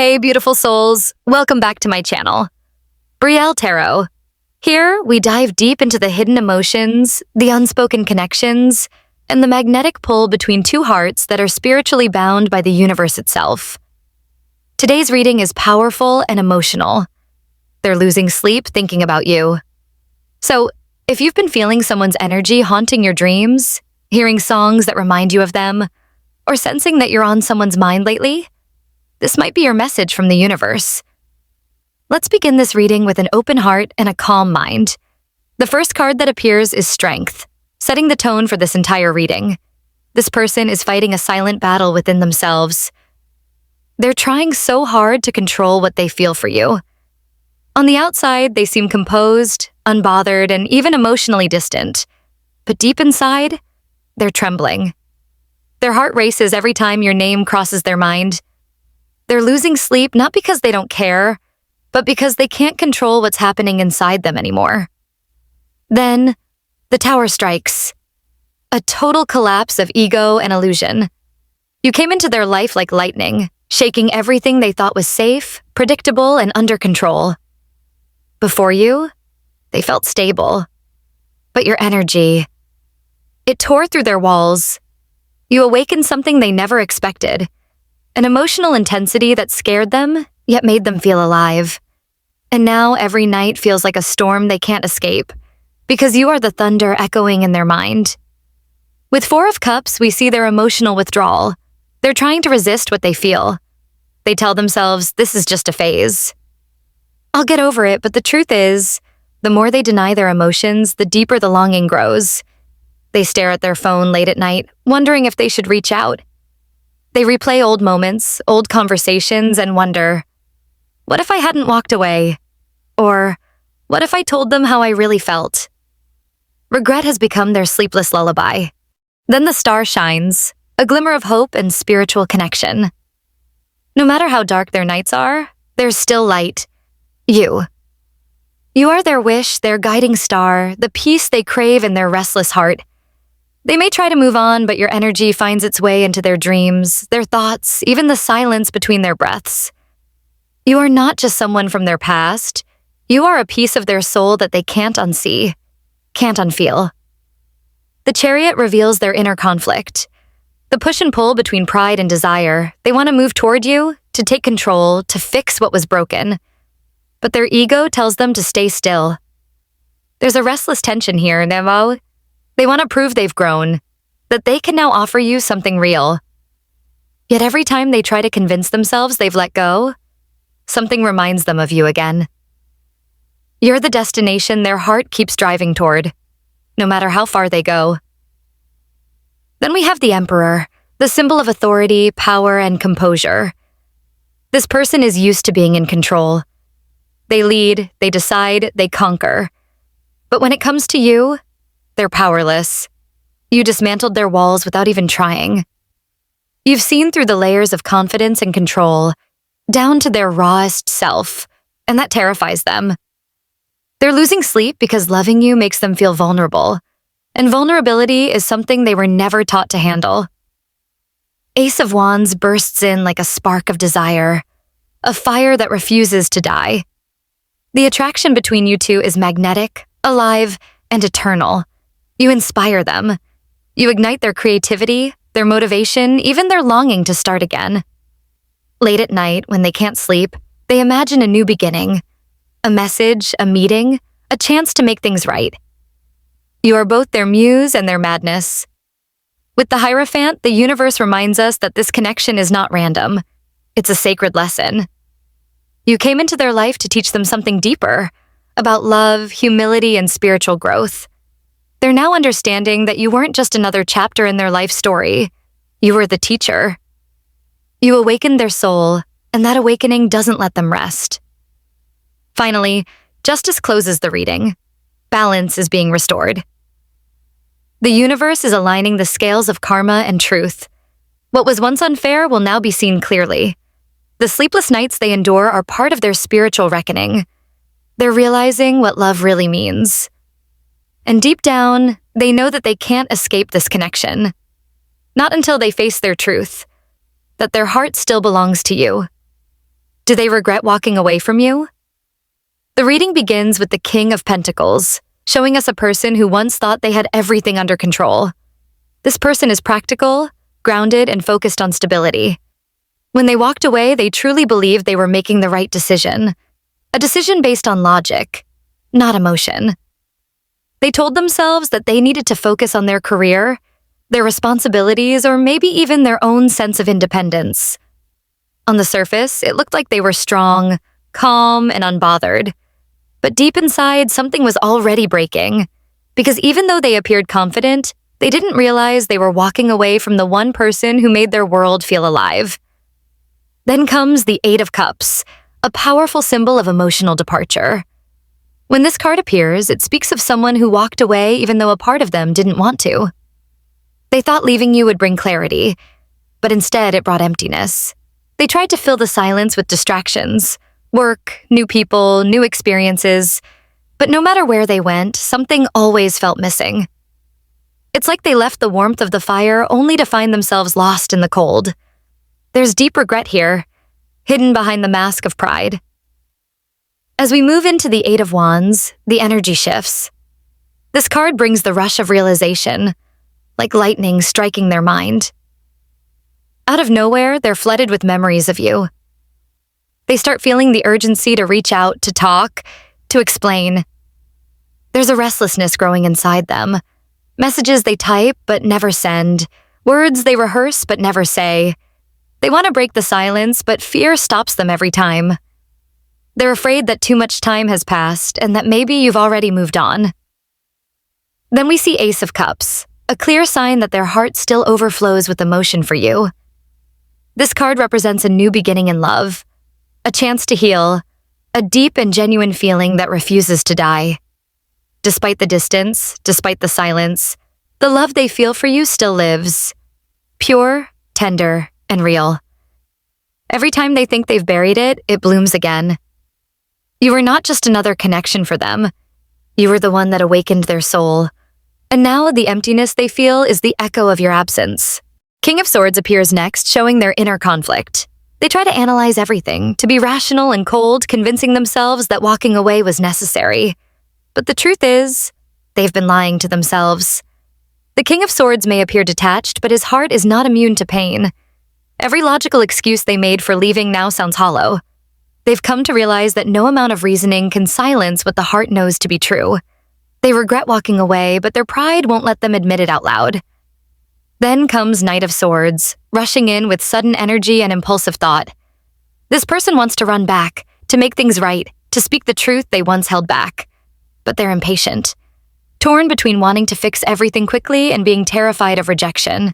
Hey, beautiful souls. Welcome back to my channel, Brielle Tarot. Here, we dive deep into the hidden emotions, the unspoken connections, and the magnetic pull between two hearts that are spiritually bound by the universe itself. Today's reading is powerful and emotional. They're losing sleep thinking about you. So, if you've been feeling someone's energy haunting your dreams, hearing songs that remind you of them, or sensing that you're on someone's mind lately, this might be your message from the universe. Let's begin this reading with an open heart and a calm mind. The first card that appears is Strength, setting the tone for this entire reading. This person is fighting a silent battle within themselves. They're trying so hard to control what they feel for you. On the outside, they seem composed, unbothered, and even emotionally distant. But deep inside, they're trembling. Their heart races every time your name crosses their mind. They're losing sleep not because they don't care, but because they can't control what's happening inside them anymore. Then, the Tower strikes. A total collapse of ego and illusion. You came into their life like lightning, shaking everything they thought was safe, predictable, and under control. Before you, they felt stable. But your energy, it tore through their walls. You awakened something they never expected. An emotional intensity that scared them, yet made them feel alive. And now every night feels like a storm they can't escape, because you are the thunder echoing in their mind. With Four of Cups, we see their emotional withdrawal. They're trying to resist what they feel. They tell themselves, this is just a phase. I'll get over it, but the truth is, the more they deny their emotions, the deeper the longing grows. They stare at their phone late at night, wondering if they should reach out. They replay old moments, old conversations, and wonder, what if I hadn't walked away? Or, what if I told them how I really felt? Regret has become their sleepless lullaby. Then the star shines, a glimmer of hope and spiritual connection. No matter how dark their nights are, there's still light. You. You are their wish, their guiding star, the peace they crave in their restless heart. They may try to move on, but your energy finds its way into their dreams, their thoughts, even the silence between their breaths. You are not just someone from their past. You are a piece of their soul that they can't unsee, can't unfeel. The Chariot reveals their inner conflict. The push and pull between pride and desire. They want to move toward you, to take control, to fix what was broken. But their ego tells them to stay still. There's a restless tension here, Nemo. They want to prove they've grown, that they can now offer you something real. Yet every time they try to convince themselves they've let go, something reminds them of you again. You're the destination their heart keeps driving toward, no matter how far they go. Then we have the Emperor, the symbol of authority, power, and composure. This person is used to being in control. They lead, they decide, they conquer. But when it comes to you, they're powerless. You dismantled their walls without even trying. You've seen through the layers of confidence and control, down to their rawest self, and that terrifies them. They're losing sleep because loving you makes them feel vulnerable, and vulnerability is something they were never taught to handle. Ace of Wands bursts in like a spark of desire, a fire that refuses to die. The attraction between you two is magnetic, alive, and eternal. You inspire them. You ignite their creativity, their motivation, even their longing to start again. Late at night, when they can't sleep, they imagine a new beginning. A message, a meeting, a chance to make things right. You are both their muse and their madness. With the Hierophant, the universe reminds us that this connection is not random. It's a sacred lesson. You came into their life to teach them something deeper, about love, humility, and spiritual growth. They're now understanding that you weren't just another chapter in their life story. You were the teacher. You awakened their soul, and that awakening doesn't let them rest. Finally, justice closes the reading. Balance is being restored. The universe is aligning the scales of karma and truth. What was once unfair will now be seen clearly. The sleepless nights they endure are part of their spiritual reckoning. They're realizing what love really means. And deep down, they know that they can't escape this connection. Not until they face their truth, that their heart still belongs to you. Do they regret walking away from you? The reading begins with the King of Pentacles, showing us a person who once thought they had everything under control. This person is practical, grounded, and focused on stability. When they walked away, they truly believed they were making the right decision. A decision based on logic, not emotion. They told themselves that they needed to focus on their career, their responsibilities, or maybe even their own sense of independence. On the surface, it looked like they were strong, calm, and unbothered. But deep inside, something was already breaking. Because even though they appeared confident, they didn't realize they were walking away from the one person who made their world feel alive. Then comes the Eight of Cups, a powerful symbol of emotional departure. When this card appears, it speaks of someone who walked away even though a part of them didn't want to. They thought leaving you would bring clarity, but instead it brought emptiness. They tried to fill the silence with distractions, work, new people, new experiences, but no matter where they went, something always felt missing. It's like they left the warmth of the fire only to find themselves lost in the cold. There's deep regret here, hidden behind the mask of pride. As we move into the Eight of Wands, the energy shifts. This card brings the rush of realization, like lightning striking their mind. Out of nowhere, they're flooded with memories of you. They start feeling the urgency to reach out, to talk, to explain. There's a restlessness growing inside them. Messages they type but never send. Words they rehearse but never say. They want to break the silence, but fear stops them every time. They're afraid that too much time has passed and that maybe you've already moved on. Then we see Ace of Cups, a clear sign that their heart still overflows with emotion for you. This card represents a new beginning in love, a chance to heal, a deep and genuine feeling that refuses to die. Despite the distance, despite the silence, the love they feel for you still lives. Pure, tender, and real. Every time they think they've buried it, it blooms again. You were not just another connection for them. You were the one that awakened their soul. And now the emptiness they feel is the echo of your absence. King of Swords appears next, showing their inner conflict. They try to analyze everything, to be rational and cold, convincing themselves that walking away was necessary. But the truth is, they've been lying to themselves. The King of Swords may appear detached, but his heart is not immune to pain. Every logical excuse they made for leaving now sounds hollow. They've come to realize that no amount of reasoning can silence what the heart knows to be true. They regret walking away, but their pride won't let them admit it out loud. Then comes Knight of Swords, rushing in with sudden energy and impulsive thought. This person wants to run back, to make things right, to speak the truth they once held back. But they're impatient, torn between wanting to fix everything quickly and being terrified of rejection.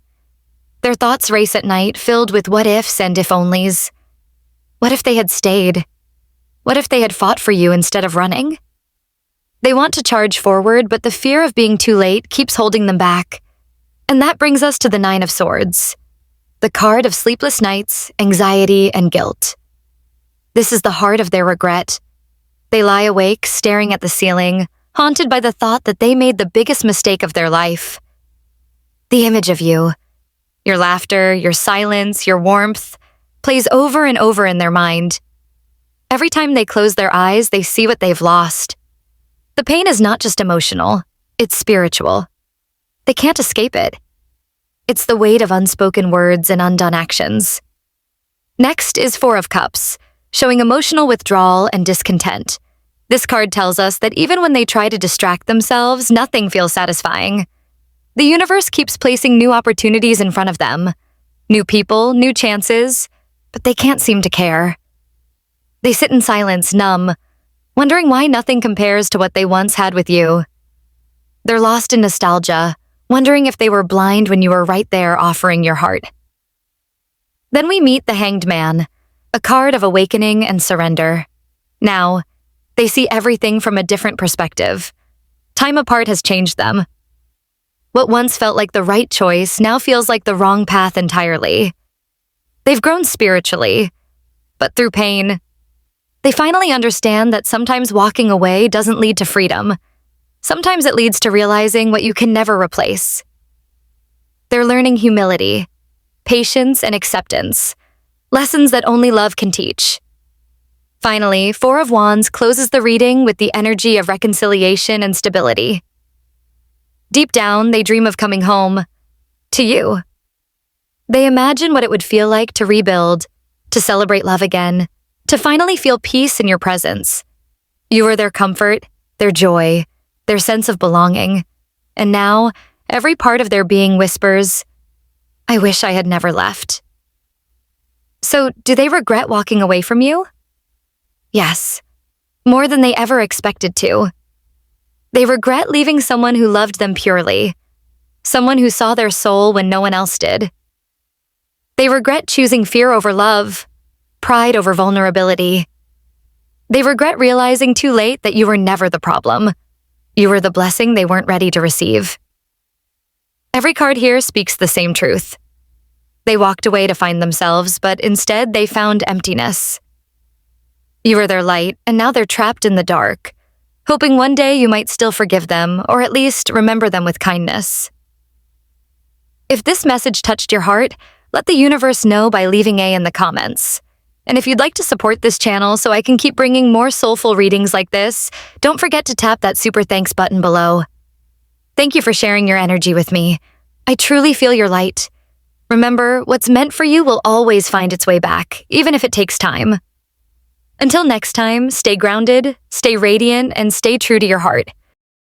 Their thoughts race at night, filled with what-ifs and if-onlys. What if they had stayed? What if they had fought for you instead of running? They want to charge forward, but the fear of being too late keeps holding them back. And that brings us to the Nine of Swords, the card of sleepless nights, anxiety, and guilt. This is the heart of their regret. They lie awake, staring at the ceiling, haunted by the thought that they made the biggest mistake of their life. The image of you, your laughter, your silence, your warmth, plays over and over in their mind. Every time they close their eyes, they see what they've lost. The pain is not just emotional, it's spiritual. They can't escape it. It's the weight of unspoken words and undone actions. Next is Four of Cups, showing emotional withdrawal and discontent. This card tells us that even when they try to distract themselves, nothing feels satisfying. The universe keeps placing new opportunities in front of them. New people, new chances, but they can't seem to care. They sit in silence, numb, wondering why nothing compares to what they once had with you. They're lost in nostalgia, wondering if they were blind when you were right there offering your heart. Then we meet the Hanged Man, a card of awakening and surrender. Now, they see everything from a different perspective. Time apart has changed them. What once felt like the right choice now feels like the wrong path entirely. They've grown spiritually, but through pain. They finally understand that sometimes walking away doesn't lead to freedom. Sometimes it leads to realizing what you can never replace. They're learning humility, patience, and acceptance, lessons that only love can teach. Finally, Four of Wands closes the reading with the energy of reconciliation and stability. Deep down, they dream of coming home. To you. They imagine what it would feel like to rebuild, to celebrate love again, to finally feel peace in your presence. You are their comfort, their joy, their sense of belonging. And now, every part of their being whispers, I wish I had never left. So, do they regret walking away from you? Yes, more than they ever expected to. They regret leaving someone who loved them purely, someone who saw their soul when no one else did. They regret choosing fear over love, pride over vulnerability. They regret realizing too late that you were never the problem. You were the blessing they weren't ready to receive. Every card here speaks the same truth. They walked away to find themselves, but instead they found emptiness. You were their light, and now they're trapped in the dark, hoping one day you might still forgive them, or at least remember them with kindness. If this message touched your heart, let the universe know by leaving A in the comments. And if you'd like to support this channel so I can keep bringing more soulful readings like this, don't forget to tap that super thanks button below. Thank you for sharing your energy with me. I truly feel your light. Remember, what's meant for you will always find its way back, even if it takes time. Until next time, stay grounded, stay radiant, and stay true to your heart.